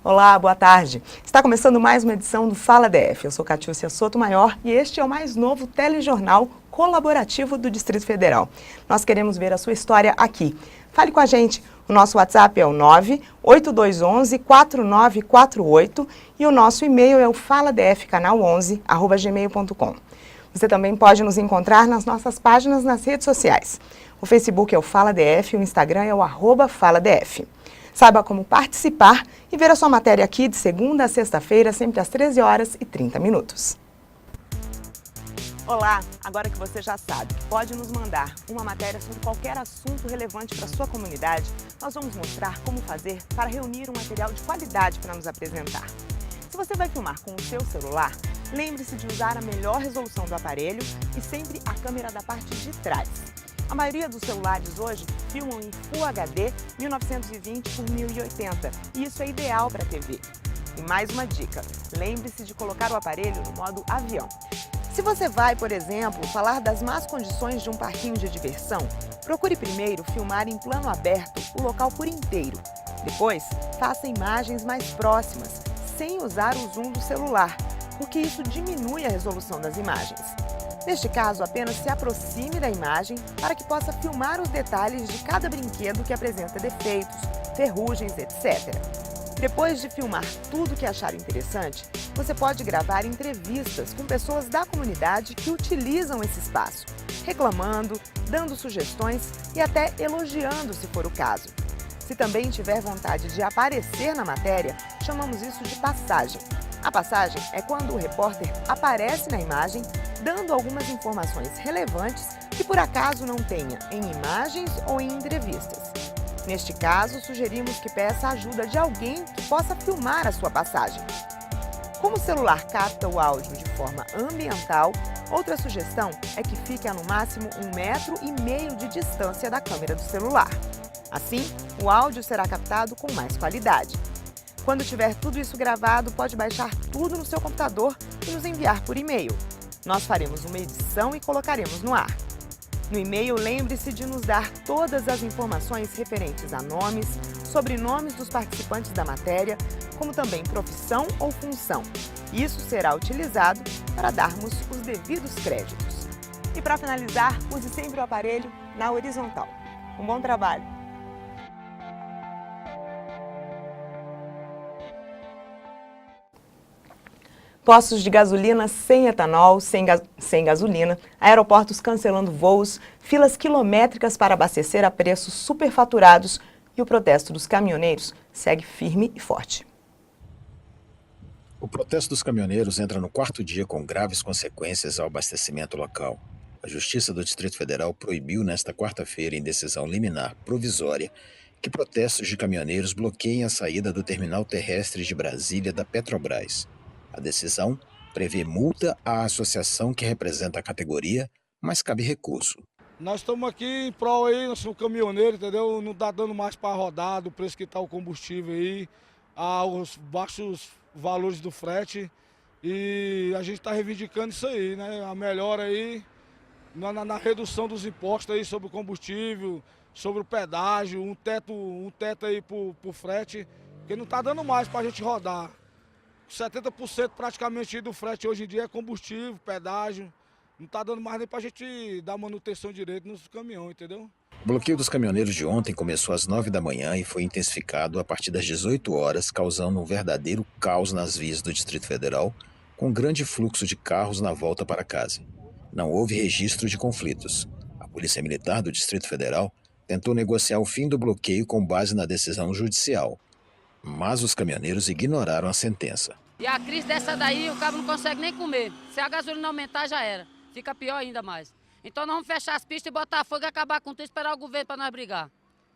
Olá, boa tarde. Está começando mais uma edição do Fala DF. Eu sou Catiúcia Sotomayor e este é o mais novo telejornal colaborativo do Distrito Federal. Nós queremos ver a sua história aqui. Fale com a gente. O nosso WhatsApp é o 98211-4948 e o nosso e-mail é o faladfcanal11@gmail.com. Você também pode nos encontrar nas nossas páginas nas redes sociais. O Facebook é o Fala DF e o Instagram é o @FalaDF. Saiba como participar e ver a sua matéria aqui de segunda a sexta-feira, sempre às 13h30. Olá, agora que você já sabe que pode nos mandar uma matéria sobre qualquer assunto relevante para a sua comunidade, nós vamos mostrar como fazer para reunir um material de qualidade para nos apresentar. Se você vai filmar com o seu celular, lembre-se de usar a melhor resolução do aparelho e sempre a câmera da parte de trás. A maioria dos celulares hoje filmam em Full HD 1920 por 1080 e isso é ideal para a TV. E mais uma dica, lembre-se de colocar o aparelho no modo avião. Se você vai, por exemplo, falar das más condições de um parquinho de diversão, procure primeiro filmar em plano aberto o local por inteiro. Depois, faça imagens mais próximas, sem usar o zoom do celular, porque isso diminui a resolução das imagens. Neste caso, apenas se aproxime da imagem para que possa filmar os detalhes de cada brinquedo que apresenta defeitos, ferrugens, etc. Depois de filmar tudo que achar interessante, você pode gravar entrevistas com pessoas da comunidade que utilizam esse espaço, reclamando, dando sugestões e até elogiando se for o caso. Se também tiver vontade de aparecer na matéria, chamamos isso de passagem. A passagem é quando o repórter aparece na imagem, dando algumas informações relevantes que por acaso não tenha em imagens ou em entrevistas. Neste caso, sugerimos que peça a ajuda de alguém que possa filmar a sua passagem. Como o celular capta o áudio de forma ambiental, outra sugestão é que fique a no máximo 1,5 metro de distância da câmera do celular. Assim, o áudio será captado com mais qualidade. Quando tiver tudo isso gravado, pode baixar tudo no seu computador e nos enviar por e-mail. Nós faremos uma edição e colocaremos no ar. No e-mail, lembre-se de nos dar todas as informações referentes a nomes, sobrenomes dos participantes da matéria, como também profissão ou função. Isso será utilizado para darmos os devidos créditos. E para finalizar, use sempre o aparelho na horizontal. Um bom trabalho! Postos de gasolina sem etanol, sem gasolina, aeroportos cancelando voos, filas quilométricas para abastecer a preços superfaturados e o protesto dos caminhoneiros segue firme e forte. O protesto dos caminhoneiros entra no 4º dia com graves consequências ao abastecimento local. A Justiça do Distrito Federal proibiu nesta quarta-feira, em decisão liminar provisória, que protestos de caminhoneiros bloqueiem a saída do terminal terrestre de Brasília da Petrobras. A decisão prevê multa à associação que representa a categoria, mas cabe recurso. Nós estamos aqui em prol aí, nós somos caminhoneiros, entendeu? Não está dando mais para rodar, do preço que está o combustível aí, os baixos valores do frete. E a gente está reivindicando isso aí, né? A melhora aí na redução dos impostos aí sobre o combustível, sobre o pedágio, um teto aí para o frete, porque não está dando mais para a gente rodar. 70% praticamente do frete hoje em dia é combustível, pedágio. Não está dando mais nem para a gente dar manutenção direito nos caminhões, entendeu? O bloqueio dos caminhoneiros de ontem começou às 9 da manhã e foi intensificado a partir das 18 horas, causando um verdadeiro caos nas vias do Distrito Federal, com grande fluxo de carros na volta para casa. Não houve registro de conflitos. A Polícia Militar do Distrito Federal tentou negociar o fim do bloqueio com base na decisão judicial. Mas os caminhoneiros ignoraram a sentença. E a crise dessa daí, o cabo não consegue nem comer. Se a gasolina aumentar, já era. Fica pior ainda mais. Então nós vamos fechar as pistas e botar fogo e acabar com tudo e esperar o governo para nós brigar.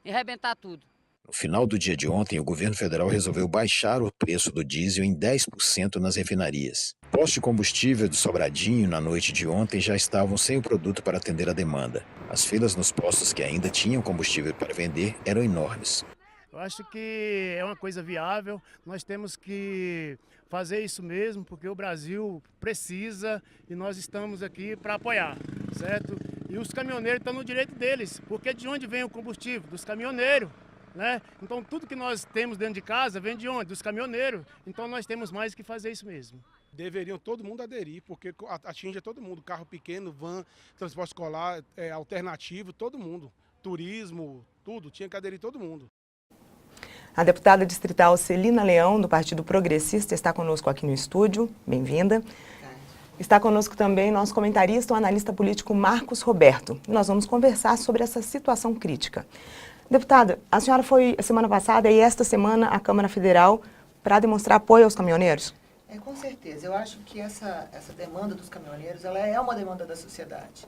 e arrebentar tudo. No final do dia de ontem, o governo federal resolveu baixar o preço do diesel em 10% nas refinarias. Postos de combustível do Sobradinho, na noite de ontem, já estavam sem o produto para atender a demanda. As filas nos postos que ainda tinham combustível para vender eram enormes. Eu acho que é uma coisa viável, nós temos que fazer isso mesmo, porque o Brasil precisa e nós estamos aqui para apoiar, certo? E os caminhoneiros estão no direito deles, porque de onde vem o combustível? Dos caminhoneiros, né? Então tudo que nós temos dentro de casa vem de onde? Dos caminhoneiros. Então nós temos mais que fazer isso mesmo. Deveriam todo mundo aderir, porque atinge todo mundo, carro pequeno, van, transporte escolar, alternativo, todo mundo, turismo, tudo, tinha que aderir todo mundo. A deputada distrital Celina Leão, do Partido Progressista, está conosco aqui no estúdio. Bem-vinda. Está conosco também nosso comentarista, o analista político Marcos Roberto. Nós vamos conversar sobre essa situação crítica. Deputada, a senhora foi semana passada e esta semana à Câmara Federal para demonstrar apoio aos caminhoneiros? Com certeza. Eu acho que essa demanda dos caminhoneiros ela é uma demanda da sociedade.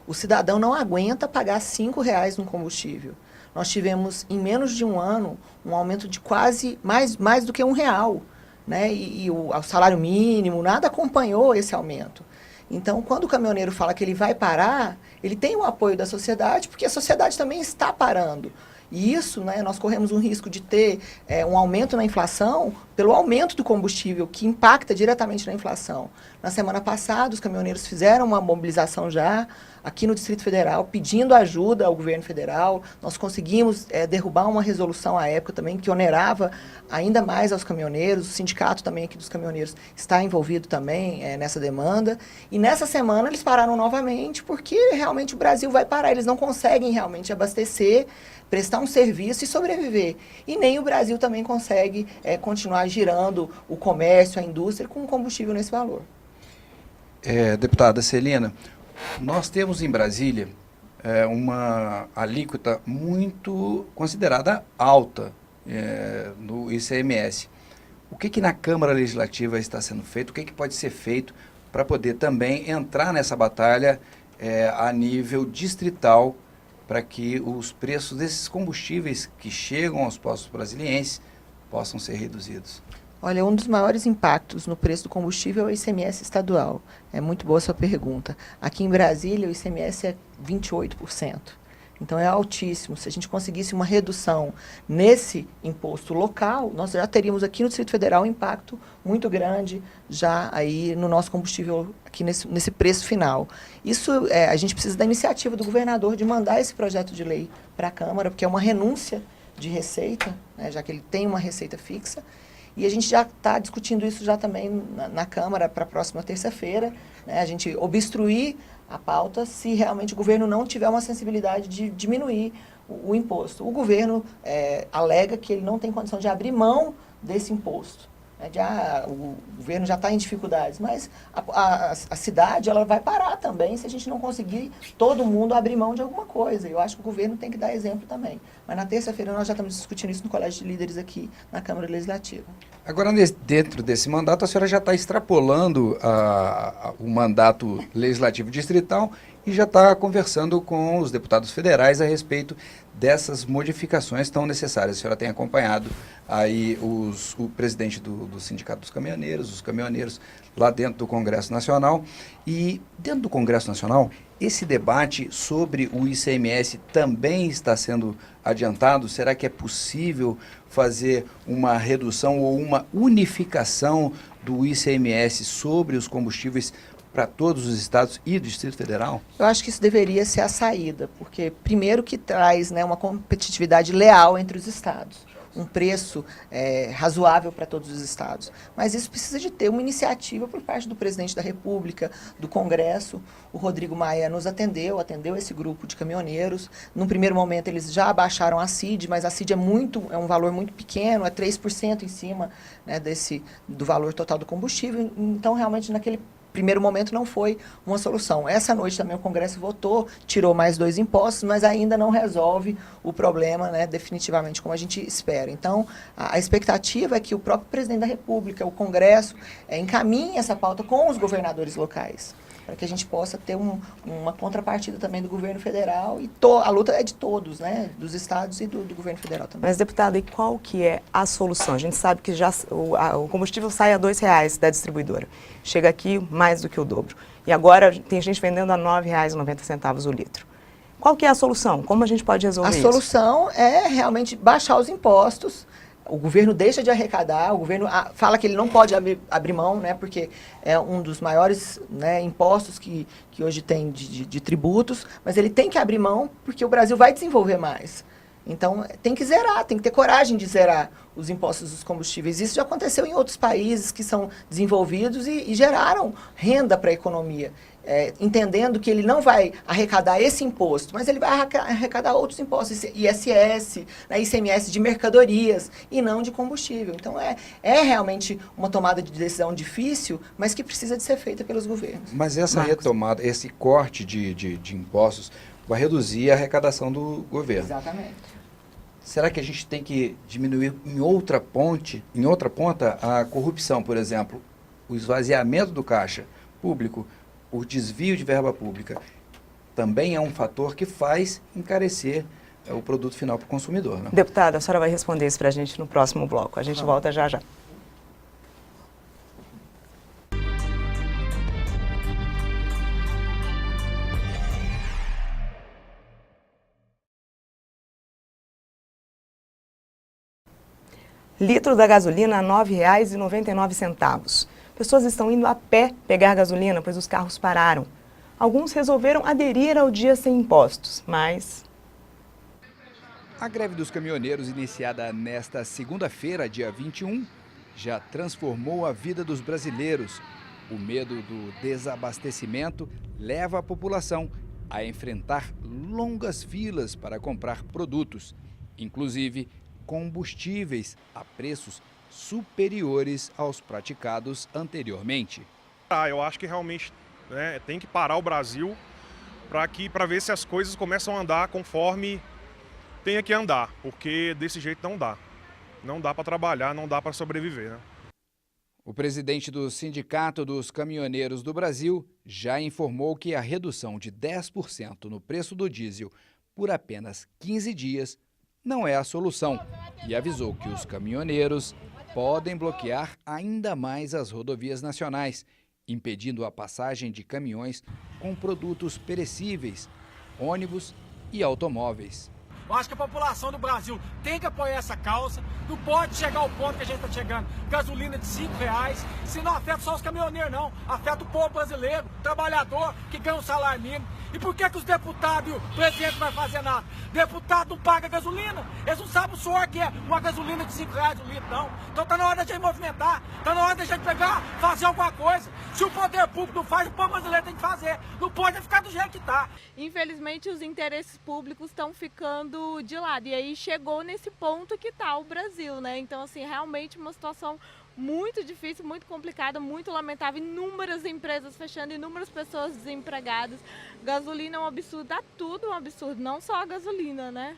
O cidadão não aguenta pagar R$5 no combustível. Nós tivemos, em menos de um ano, um aumento de quase mais do que R$1, né? E o salário mínimo, nada acompanhou esse aumento. Então, quando o caminhoneiro fala que ele vai parar, ele tem o apoio da sociedade, porque a sociedade também está parando. E isso, né, nós corremos um risco de ter um aumento na inflação pelo aumento do combustível, que impacta diretamente na inflação. Na semana passada, os caminhoneiros fizeram uma mobilização já aqui no Distrito Federal, pedindo ajuda ao governo federal. Nós conseguimos derrubar uma resolução à época também que onerava ainda mais aos caminhoneiros. O sindicato também aqui dos caminhoneiros está envolvido também nessa demanda. E nessa semana eles pararam novamente porque realmente o Brasil vai parar. Eles não conseguem realmente abastecer, prestar um serviço e sobreviver. E nem o Brasil também consegue continuar girando o comércio, a indústria com combustível nesse valor. Deputada Celina, nós temos em Brasília uma alíquota muito considerada alta no ICMS. O que na Câmara Legislativa está sendo feito? O que pode ser feito para poder também entrar nessa batalha a nível distrital para que os preços desses combustíveis que chegam aos postos brasilienses possam ser reduzidos? Olha, um dos maiores impactos no preço do combustível é o ICMS estadual. É muito boa a sua pergunta. Aqui em Brasília, o ICMS é 28%. Então, é altíssimo. Se a gente conseguisse uma redução nesse imposto local, nós já teríamos aqui no Distrito Federal um impacto muito grande já aí no nosso combustível, aqui nesse preço final. Isso, a gente precisa da iniciativa do governador de mandar esse projeto de lei para a Câmara, porque é uma renúncia de receita, né, já que ele tem uma receita fixa. E a gente já está discutindo isso já também na Câmara para a próxima terça-feira, né, a gente obstruir a pauta se realmente o governo não tiver uma sensibilidade de diminuir o imposto. O governo alega que ele não tem condição de abrir mão desse imposto. O governo já está em dificuldades, mas a cidade ela vai parar também se a gente não conseguir todo mundo abrir mão de alguma coisa. Eu acho que o governo tem que dar exemplo também. Mas na terça-feira nós já estamos discutindo isso no Colégio de Líderes aqui na Câmara Legislativa. Agora, dentro desse mandato, a senhora já está extrapolando o mandato legislativo distrital e já está conversando com os deputados federais a respeito dessas modificações tão necessárias. A senhora tem acompanhado aí o presidente do Sindicato dos Caminhoneiros, os caminhoneiros lá dentro do Congresso Nacional. E dentro do Congresso Nacional, esse debate sobre o ICMS também está sendo adiantado? Será que é possível fazer uma redução ou uma unificação do ICMS sobre os combustíveis para todos os estados e do Distrito Federal? Eu acho que isso deveria ser a saída, porque primeiro que traz, né, uma competitividade leal entre os estados, um preço razoável para todos os estados. Mas isso precisa de ter uma iniciativa por parte do presidente da República, do Congresso. O Rodrigo Maia nos atendeu esse grupo de caminhoneiros. Num primeiro momento eles já abaixaram a CID, mas a CID é um valor muito pequeno, é 3% em cima, né, do valor total do combustível. Então, realmente, naquele primeiro momento não foi uma solução. Essa noite também o Congresso votou, tirou mais 2 impostos, mas ainda não resolve o problema, né, definitivamente, como a gente espera. Então, a expectativa é que o próprio presidente da República, o Congresso, encaminhe essa pauta com os governadores locais. para que a gente possa ter uma contrapartida também do governo federal e a luta é de todos, né, dos estados e do governo federal também. Mas, deputada, e qual que é a solução? A gente sabe que já o combustível sai a R$2 da distribuidora, chega aqui mais do que o dobro. E agora tem gente vendendo a R$ 9,90 o litro. Qual que é a solução? Como a gente pode resolver isso? A solução é realmente baixar os impostos. O governo deixa de arrecadar, o governo fala que ele não pode abrir mão, né, porque é um dos maiores, né, impostos que hoje tem de tributos, mas ele tem que abrir mão porque o Brasil vai desenvolver mais. Então, tem que zerar, tem que ter coragem de zerar os impostos dos combustíveis. Isso já aconteceu em outros países que são desenvolvidos e geraram renda para a economia. Entendendo que ele não vai arrecadar esse imposto, mas ele vai arrecadar outros impostos, ISS, né, ICMS de mercadorias e não de combustível. Então, é realmente uma tomada de decisão difícil, mas que precisa de ser feita pelos governos. Mas essa retomada, esse corte de impostos vai reduzir a arrecadação do governo. Exatamente. Será que a gente tem que diminuir em outra ponta, a corrupção, por exemplo, o esvaziamento do caixa público, o desvio de verba pública, também é um fator que faz encarecer o produto final para o consumidor, né? Deputada, a senhora vai responder isso para a gente no próximo bloco. A gente volta já já. Litro da gasolina a R$ 9,99. Pessoas estão indo a pé pegar gasolina, pois os carros pararam. Alguns resolveram aderir ao dia sem impostos, mas... A greve dos caminhoneiros, iniciada nesta segunda-feira, dia 21, já transformou a vida dos brasileiros. O medo do desabastecimento leva a população a enfrentar longas filas para comprar produtos, inclusive combustíveis a preços superiores aos praticados anteriormente. Eu acho que realmente, né, tem que parar o Brasil para ver se as coisas começam a andar conforme tenha que andar, porque desse jeito não dá. Não dá para trabalhar, não dá para sobreviver, né? O presidente do Sindicato dos Caminhoneiros do Brasil já informou que a redução de 10% no preço do diesel por apenas 15 dias não é a solução e avisou que os caminhoneiros podem bloquear ainda mais as rodovias nacionais, impedindo a passagem de caminhões com produtos perecíveis, ônibus e automóveis. Eu acho que a população do Brasil tem que apoiar essa causa, não pode chegar ao ponto que a gente está chegando, gasolina de R$5, se não afeta só os caminhoneiros não, afeta o povo brasileiro, trabalhador que ganha um salário mínimo. E por que os deputados e o presidente não vai fazer nada? Deputado não paga gasolina, eles não sabem o suor que é uma gasolina de R$5 o litro não. Então tá na hora da gente movimentar, tá na hora da gente pegar, fazer alguma coisa. Se o poder público não faz, o povo brasileiro tem que fazer, não pode ficar do jeito que tá. Infelizmente os interesses públicos estão ficando de lado. E aí chegou nesse ponto que está o Brasil, né? Então, assim, realmente uma situação muito difícil, muito complicada, muito lamentável. Inúmeras empresas fechando, inúmeras pessoas desempregadas. Gasolina é um absurdo, dá tudo um absurdo, não só a gasolina, né?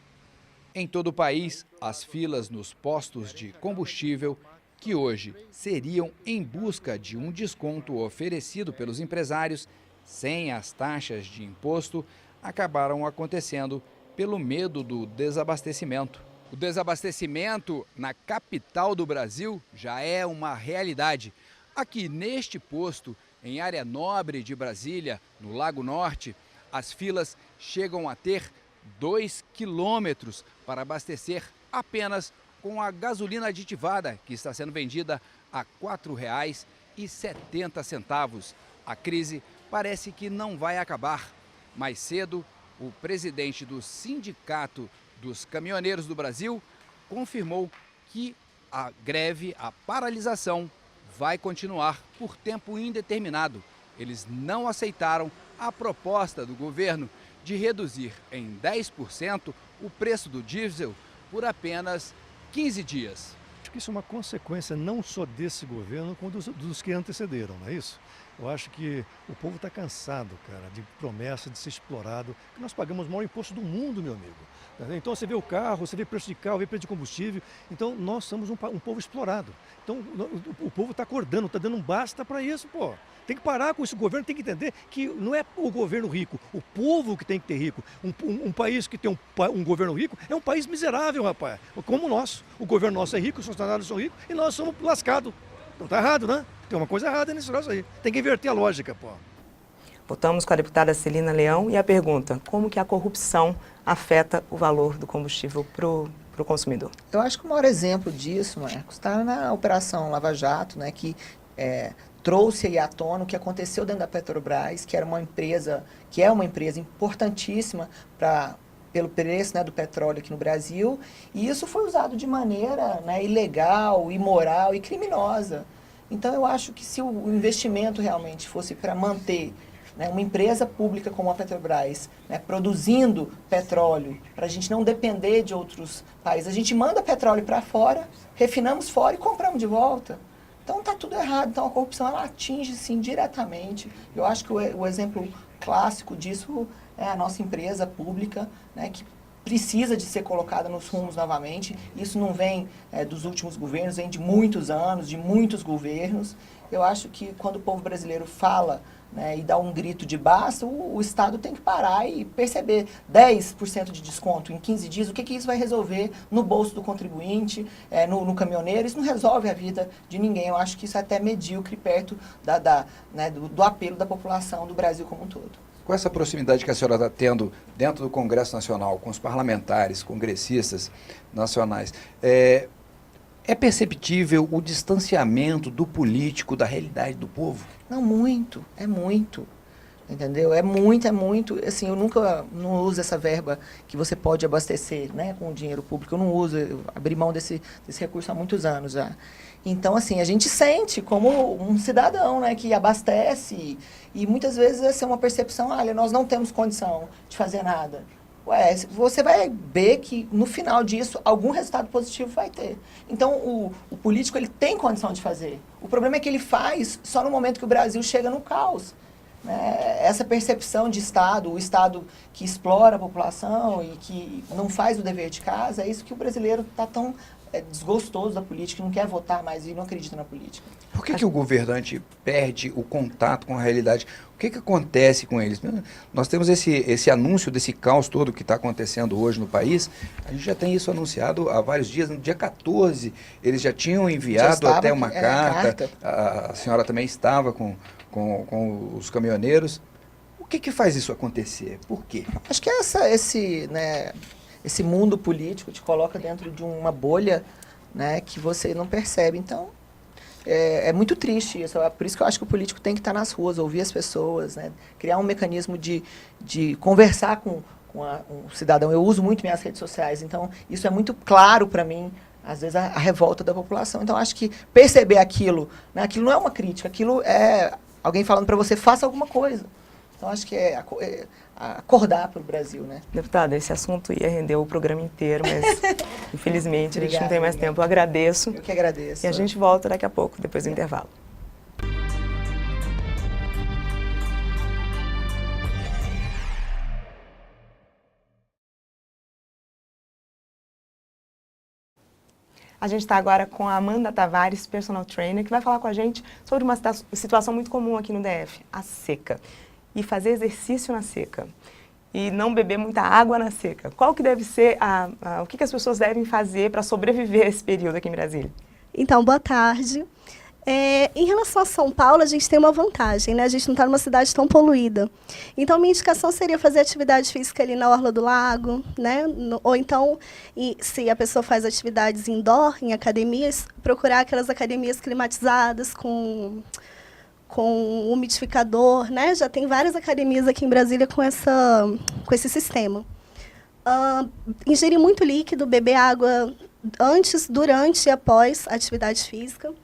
Em todo o país, as filas nos postos de combustível, que hoje seriam em busca de um desconto oferecido pelos empresários, sem as taxas de imposto, acabaram acontecendo pelo medo do desabastecimento. O desabastecimento na capital do Brasil já é uma realidade. Aqui neste posto, em área nobre de Brasília, no Lago Norte, as filas chegam a ter 2 quilômetros para abastecer apenas com a gasolina aditivada, que está sendo vendida a R$ 4,70. A crise parece que não vai acabar. Mais cedo, o presidente do Sindicato dos Caminhoneiros do Brasil confirmou que a greve, a paralisação, vai continuar por tempo indeterminado. Eles não aceitaram a proposta do governo de reduzir em 10% o preço do diesel por apenas 15 dias. acho que isso é uma consequência não só desse governo, como dos que antecederam, não é isso? Eu acho que o povo está cansado, cara, de promessa, de ser explorado. Nós pagamos o maior imposto do mundo, meu amigo. Então você vê o carro, você vê preço de carro, vê preço de combustível. Então nós somos um povo explorado. Então o povo está acordando, está dando um basta para isso, pô. Tem que parar com isso. O governo tem que entender que não é o governo rico, o povo que tem que ter rico. Um país que tem um governo rico é um país miserável, rapaz. Como o nosso. O governo nosso é rico, os funcionários são ricos e nós somos lascados. Então tá errado, né? Tem uma coisa errada nesse negócio aí. Tem que inverter a lógica, pô. Voltamos com a deputada Celina Leão e a pergunta: como que a corrupção afeta o valor do combustível para o consumidor? Eu acho que o maior exemplo disso, Marcos, está na Operação Lava Jato, né, que trouxe aí à tona o que aconteceu dentro da Petrobras, que é uma empresa importantíssima pelo preço, né, do petróleo aqui no Brasil, e isso foi usado de maneira, né, ilegal, imoral e criminosa. Então eu acho que se o investimento realmente fosse para manter, né, uma empresa pública como a Petrobras, né, produzindo petróleo, para a gente não depender de outros países, a gente manda petróleo para fora, refinamos fora e compramos de volta. Então está tudo errado. Então a corrupção ela atinge sim diretamente. Eu acho que o exemplo clássico disso é a nossa empresa pública, né, que precisa de ser colocada nos rumos novamente. Isso não vem dos últimos governos, vem de muitos anos, de muitos governos. Eu acho que quando o povo brasileiro fala, né, e dá um grito de basta, o Estado tem que parar e perceber 10% de desconto em 15 dias, o que isso vai resolver no bolso do contribuinte, no caminhoneiro. Isso não resolve a vida de ninguém. Eu acho que isso é até medíocre perto né, do apelo da população do Brasil como um todo. Com essa proximidade que a senhora está tendo dentro do Congresso Nacional, com os parlamentares, congressistas nacionais, é perceptível o distanciamento do político da realidade do povo? Não, muito, é muito, entendeu? É muito, assim, eu não uso essa verba que você pode abastecer, né, com o dinheiro público, eu não uso, eu abri mão desse recurso há muitos anos já. Então, assim, a gente sente como um cidadão, né, que abastece e muitas vezes essa é uma percepção, olha, nós não temos condição de fazer nada. Ué, você vai ver que no final disso algum resultado positivo vai ter. Então o político ele tem condição de fazer. O problema é que ele faz só no momento que o Brasil chega no caos. Né? Essa percepção de Estado, o Estado que explora a população e que não faz o dever de casa, é isso que o brasileiro está tão desgostoso da política, não quer votar mais e não acredita na política. Por que o governante perde o contato com a realidade? O que acontece com eles? Nós temos esse anúncio desse caos todo que está acontecendo hoje no país. A gente já tem isso anunciado há vários dias. No dia 14, eles já tinham enviado até uma carta. A senhora também estava com os caminhoneiros. O que faz isso acontecer? Por quê? Acho que esse mundo político te coloca dentro de uma bolha, né, que você não percebe. Então, é muito triste isso. Por isso que eu acho que o político tem que estar nas ruas, ouvir as pessoas, né, criar um mecanismo de conversar com o cidadão. Eu uso muito minhas redes sociais, então isso é muito claro para mim, às vezes, a revolta da população. Então, acho que perceber aquilo, né, aquilo não é uma crítica, aquilo é alguém falando para você, faça alguma coisa. Então, acho que é acordar para o Brasil, né? Deputada, esse assunto ia render o programa inteiro, mas infelizmente a gente não tem mais tempo. Eu agradeço. Eu que agradeço. E a gente volta daqui a pouco, depois do intervalo. A gente está agora com a Amanda Tavares, personal trainer, que vai falar com a gente sobre uma situação muito comum aqui no DF, a seca. E fazer exercício na seca. E não beber muita água na seca. Qual que deve ser o que as pessoas devem fazer para sobreviver a esse período aqui em Brasília? Então, boa tarde. Em relação a São Paulo, a gente tem uma vantagem, né? A gente não está numa cidade tão poluída. Então, minha indicação seria fazer atividade física ali na orla do lago, né? Ou então, se a pessoa faz atividades indoor, em academias, procurar aquelas academias climatizadas com umidificador, né? Já tem várias academias aqui em Brasília com esse sistema. Ingerir muito líquido, beber água antes, durante e após a atividade física.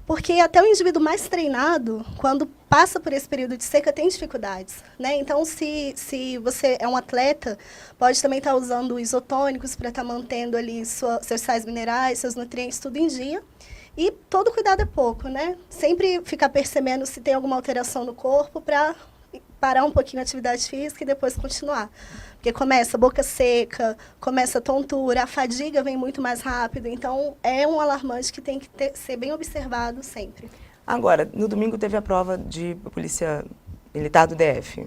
Porque até o indivíduo mais treinado, quando passa por esse período de seca tem dificuldades, né? Então, se você é um atleta, pode também estar usando isotônicos para estar mantendo ali seus sais minerais, seus nutrientes, tudo em dia. E todo cuidado é pouco, né? Sempre ficar percebendo se tem alguma alteração no corpo para parar um pouquinho a atividade física e depois continuar. Porque começa boca seca, começa tontura, a fadiga vem muito mais rápido. Então, é um alarmante que tem que ser bem observado sempre. Agora, no domingo teve a prova de Polícia Militar do DF.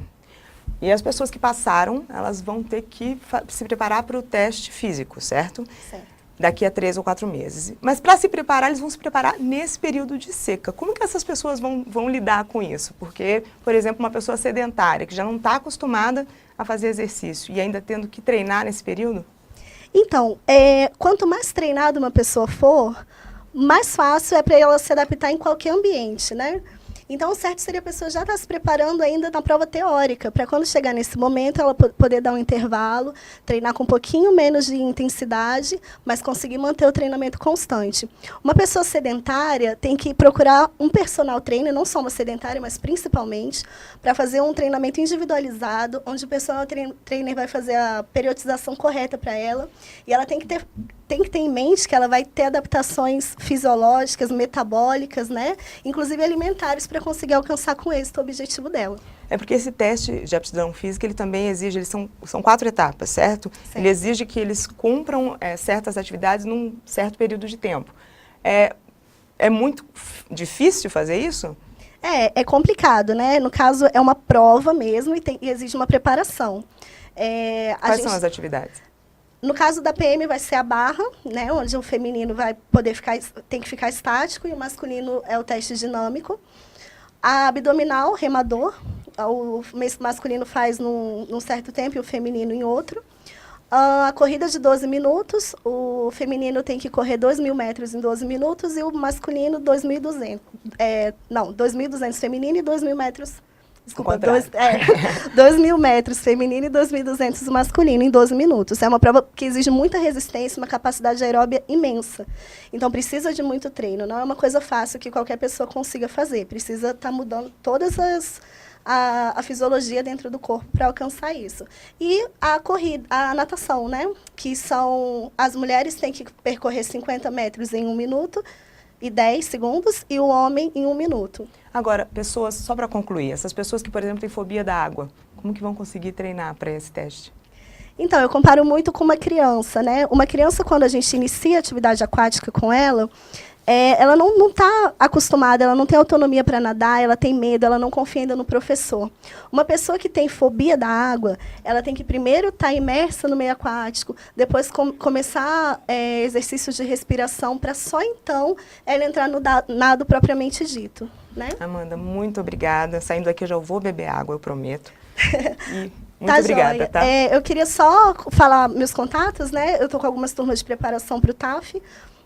E as pessoas que passaram, elas vão ter que se preparar para o teste físico, certo? Certo. Daqui a 3 ou 4 meses. Mas para se preparar, eles vão se preparar nesse período de seca. Como que essas pessoas vão lidar com isso? Porque, por exemplo, uma pessoa sedentária, que já não está acostumada a fazer exercício e ainda tendo que treinar nesse período? Então, quanto mais treinada uma pessoa for, mais fácil é para ela se adaptar em qualquer ambiente, né? Então, o certo seria a pessoa já estar se preparando ainda na prova teórica, para quando chegar nesse momento, ela poder dar um intervalo, treinar com um pouquinho menos de intensidade, mas conseguir manter o treinamento constante. Uma pessoa sedentária tem que procurar um personal trainer, não só uma sedentária, mas principalmente, para fazer um treinamento individualizado, onde o personal trainer vai fazer a periodização correta para ela, e ela tem que ter em mente que ela vai ter adaptações fisiológicas, metabólicas, né? Inclusive alimentares, para conseguir alcançar com êxito o objetivo dela. É porque esse teste de aptidão física, ele também exige, são 4 etapas, certo? Ele exige que eles cumpram certas atividades num certo período de tempo. É muito difícil fazer isso? É complicado, né? No caso, é uma prova mesmo e exige uma preparação. Quais são as atividades? No caso da PM vai ser a barra, né, onde o feminino tem que ficar estático e o masculino é o teste dinâmico. A abdominal, remador, o masculino faz num certo tempo e o feminino em outro. A corrida de 12 minutos, o feminino tem que correr 2.000 metros em 12 minutos e o masculino 2.200. 2.200 feminino e 2.000 metros. Desculpa, 2.000 metros feminino e 2.200 masculino em 12 minutos. É uma prova que exige muita resistência, uma capacidade aeróbia imensa. Então, precisa de muito treino. Não é uma coisa fácil que qualquer pessoa consiga fazer. Precisa estar mudando todas a fisiologia dentro do corpo para alcançar isso. E a corrida, a natação, né? Que são... As mulheres têm que percorrer 50 metros em 1 minuto e 10 segundos e o homem em 1 minuto. Agora, pessoas, só para concluir, essas pessoas que, por exemplo, têm fobia da água, como que vão conseguir treinar para esse teste? Então, eu comparo muito com uma criança, né? Uma criança, quando a gente inicia a atividade aquática com ela, ela não está acostumada, ela não tem autonomia para nadar, ela tem medo, ela não confia ainda no professor. Uma pessoa que tem fobia da água, ela tem que primeiro estar imersa no meio aquático, depois começar exercícios de respiração, para só então ela entrar no nado propriamente dito. Né? Amanda, muito obrigada. Saindo daqui eu já vou beber água, eu prometo. E muito obrigada, joia. Tá? Eu queria só falar meus contatos, né? Eu estou com algumas turmas de preparação para o TAF.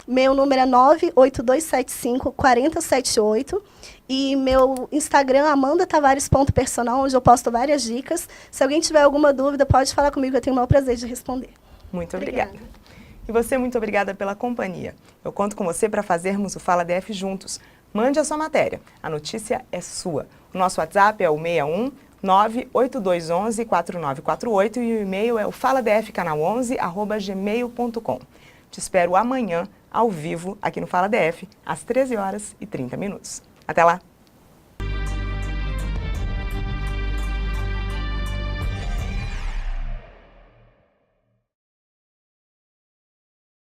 Meu número é 98275-4078. E meu Instagram, amandatavares.personal, onde eu posto várias dicas. Se alguém tiver alguma dúvida, pode falar comigo, eu tenho o maior prazer de responder. Muito obrigada. E você, muito obrigada pela companhia. Eu conto com você para fazermos o Fala DF juntos. Mande a sua matéria. A notícia é sua. O nosso WhatsApp é o 61 98211 4948 e o e-mail é o faladfcanal11@gmail.com. Te espero amanhã, ao vivo, aqui no Fala DF, às 13h30. Até lá!